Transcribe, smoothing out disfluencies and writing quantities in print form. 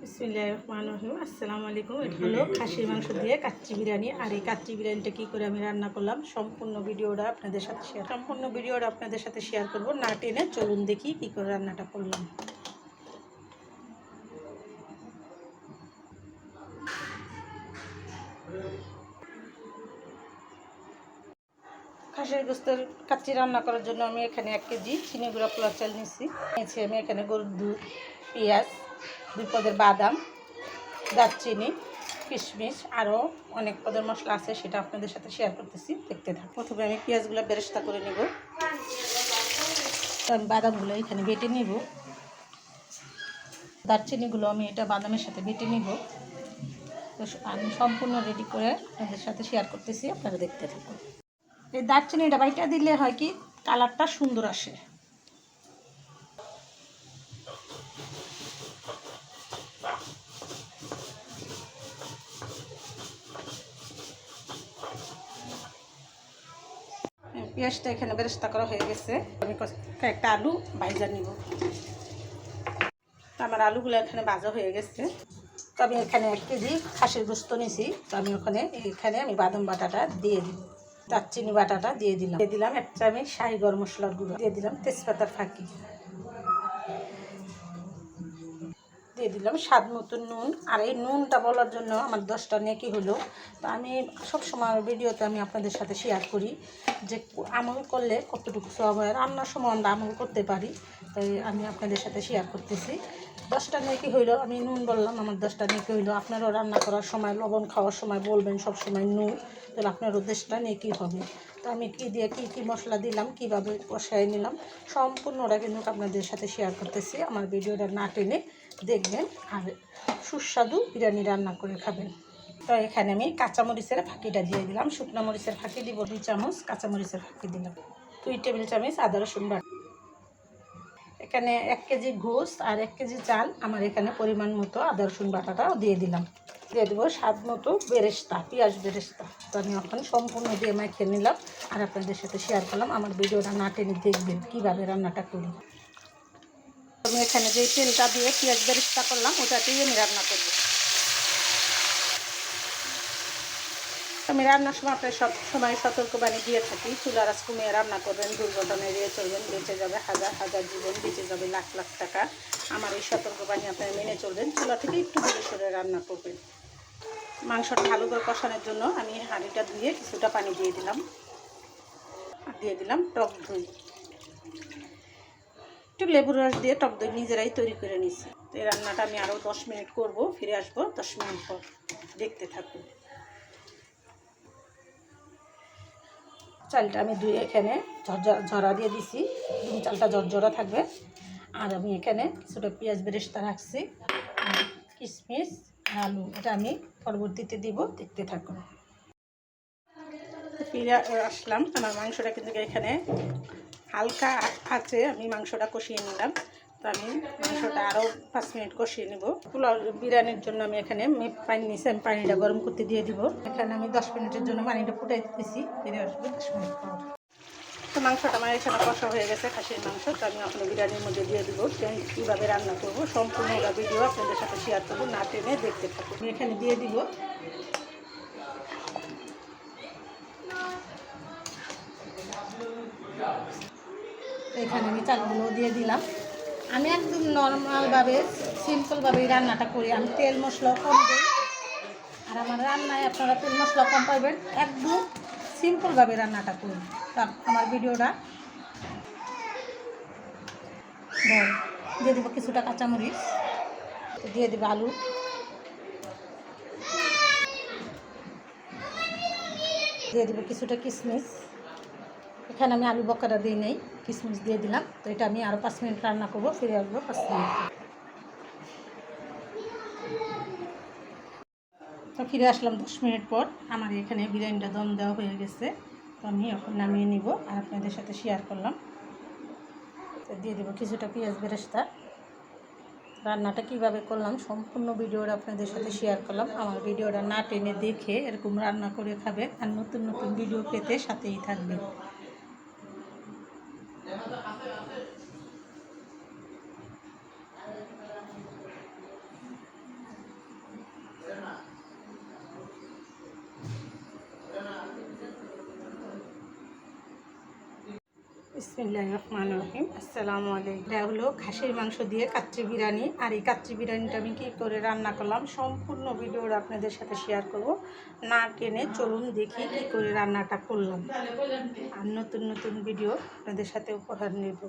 বিসমিল্লাহির রহমানির রহিম। আসসালামু আলাইকুম। এটা হলো খাসির মাংস দিয়ে কাচ্চি বিরিয়ানি। আর এই কাচ্চি বিরিয়ানিটা কী করে আমি রান্না করলাম সম্পূর্ণ ভিডিওটা আপনাদের সাথে শেয়ার করব। না টেনে চলুন দেখি কী করে রান্নাটা করলাম। খাসির গোস্তের কাচ্চি রান্না করার জন্য আমি এখানে 1 কেজি চিনি গুঁড়া পোলার চাল নিয়েছি। আমি এখানে গরুর দুধ, পেঁয়াজ, 2 পদের বাদাম, দারচিনি, কিশমিশ, আরও অনেক পদের মশলা আছে, সেটা আপনাদের সাথে শেয়ার করতেছি, দেখতে থাকুন। প্রথমে আমি পেঁয়াজগুলো বেরেস্তা করে নেব। আমি বাদামগুলো এখানে বেটে নেব। দারচিনিগুলো আমি এটা বাদামের সাথে বেটে নেব। তো আমি সম্পূর্ণ রেডি করে আপনাদের সাথে শেয়ার করতেছি, আপনারা দেখতে থাকুন। এই দারচিনিটা বাইটা দিলে হয় কি কালারটা সুন্দর আসে। পেঁয়াজটা এখানে বেরেস্তা করা হয়ে গেছে। আমি কয়েকটা আলু ভাজা নিব। আমার আলুগুলো এখানে ভাজা হয়ে গেছে। তো আমি এখানে 1 কেজি খাসির গোস্ত নিয়েছি। তো আমি এখানে আমি বাদাম বাটাটা দিয়ে দিব, দারচিনি বাটাটা দিয়ে দিলাম 1 চামচ শাহি গরম মশলার গুঁড়ো দিয়ে দিলাম, তেজপাতার ফাঁকি দিয়ে দিলাম, স্বাদ মতো নুন। আর এই নুনটা বলার জন্য আমার 10টা নেকি হলো। তো আমি সবসময় ভিডিওতে আমি আপনাদের সাথে শেয়ার করি যে আমল করলে কতটুকু সব হয়। রান্নার সময় আমরা আমল করতে পারি, তাই আমি আপনাদের সাথে শেয়ার করতেছি। 10টা নেকি হইলো, আমি নুন বললাম, আমার 10টা নেকি হইলো। আপনারাও রান্না করার সময় লবণ খাওয়ার সময় বলবেন সব সময় নুন, তাহলে আপনারও 10টা নেকি হবে। তো আমি কী দিয়ে কী মশলা দিলাম, কীভাবে কষাই নিলাম, সম্পূর্ণটা কিন্তু আপনাদের সাথে শেয়ার করতেছি। আমার ভিডিওটা না টেনে দেখবেন আর সুস্বাদু বিরিয়ানি রান্না করে খাবেন। তো এখানে আমি কাঁচামরিচের ফাঁকিটা দিয়ে দিলাম। শুকনো মরিচের ফাঁকি দিব 2 চামচ, কাঁচামরিচের ফাঁকি দিলাম 2 টেবিল চামচ আদা রসুন বাটা। এখানে 1 কেজি গোস্ত আর 1 কেজি চাল, আমার এখানে পরিমাণ মতো আদা রসুন বাটাটাও দিয়ে দিলাম। দিয়ে দেবো স্বাদ মতো বেরেস্তা, পেঁয়াজ বেরেস্তা। তো আমি এখন সম্পূর্ণ দিয়ে মাখিয়ে নিলাম আর আপনাদের সাথে শেয়ার করলাম। আমার ভিডিওটা না টেনে দেখবেন কীভাবে রান্নাটা করি। আমি এখানে যে তেলটা দিয়ে পেঁয়াজ বেরেস্তা করলাম ওটাতেই আমি রান্না করব। আমি রান্নার সময় আপনার সব সময় সতর্কবাণী দিয়ে থাকি, চুলার আঁচ কমিয়ে রান্না করবেন, দুর্ঘটনা এড়িয়ে চলবেন, বেঁচে যাবে হাজার হাজার জীবন, বেঁচে যাবে লাখ লাখ টাকা। আমার এই সতর্কবাণী আপনারা মেনে চলবেন, চুলা থেকে একটু দূরে সরে রান্না করবেন। মাংসটা ভালো করে কষানোর জন্য আমি হাঁড়িটা ধুয়ে কিছুটা পানি দিয়ে দিলাম, আর দিয়ে দিলাম টক দই। একটু লেবুর রস দিয়ে টক দই নিজেরাই তৈরি করে নিচ্ছি। তো এই রান্নাটা আমি আরও 10 মিনিট করব, ফিরে আসবো 10 মিনিট পর, দেখতে থাকুন। চালটা আমি ধুয়ে এখানে ঝরা দিয়ে দিছি, চালটা ঝরঝরা থাকবে। আর আমি এখানে কিছুটা পেঁয়াজ বেরেস্তা রাখছি, কিশমিশ, আলু, এটা আমি পরবর্তীতে দিব, দেখতে থাকুন। ফিরে আসলাম। আমার মাংসটা কিন্তু এখানে হালকা আছে, আমি মাংসটা কষিয়ে নিলাম। তো আমি মাংসটা আরও 5 মিনিট কষিয়ে নেব। পোলাও বিরিয়ানির জন্য আমি এখানে পানি নিয়েছি, আমি পানিটা গরম করতে দিয়ে দিব। এখানে আমি 10 মিনিটের জন্য পানিটা ফুটাই দিতেছি, ফিরে আসবো 10 মিনিট পর। তো মাংসটা আমার এখানে কষা হয়ে গেছে, খাসির মাংস। তো আমি আপনার বিরিয়ানির মধ্যে দিয়ে দিব, কীভাবে রান্না করবো সম্পূর্ণ ভিডিও আপনাদের সাথে শেয়ার করবো, না টেনে দেখতে থাকুন। আমি এখানে দিয়ে দিব এখানে আমি চালগুলো দিয়ে দিলাম। আমি একদম নর্মালভাবে সিম্পলভাবেই রান্নাটা করি, আমি তেল মশলা কম দিই। আর আমার রান্নায় আপনারা তেল মশলা কম পাইবেন, একদম সিম্পলভাবে রান্নাটা করি। আমার ভিডিওটা দিয়ে দেবো কিছুটা কাঁচামরিচ, দিয়ে দেবো আলু, দিয়ে দেবো কিছুটা কিশমিশ। এখানে আমি আলু বক্কাটা দিই নেই, কিশমিশ দিয়ে দিলাম। তো এটা আমি আরও 5 মিনিট রান্না করবো, ফিরে আসবো 5 মিনিট। তো ফিরে আসলাম 10 মিনিট পর। আমার এখানে বিরিয়ানিটা দম দেওয়া হয়ে গেছে। তো আমি এখন নামিয়ে নিব আর আপনাদের সাথে শেয়ার করলাম। তো দিয়ে দেবো কিছুটা পেঁয়াজ বেরেস্তা। রান্নাটা কীভাবে করলাম সম্পূর্ণ ভিডিওটা আপনাদের সাথে শেয়ার করলাম। আমার ভিডিওটা না টেনে দেখে এরকম রান্না করে খাবেন আর নতুন নতুন ভিডিও পেতে সাথেই থাকবেন। বিসমিল্লাহির রহমানির রহিম। আসসালামু আলাইকুম। এটা হলো খাসির মাংস দিয়ে কাচ্চি বিরিয়ানি। আর এই কাচ্চি বিরিয়ানিটা আমি কী করে রান্না করলাম সম্পূর্ণ ভিডিওটা আপনাদের সাথে শেয়ার করব। না টেনে চলুন দেখি কী করে রান্নাটা করলাম। আর নতুন নতুন ভিডিও আপনাদের সাথে উপহার নেব।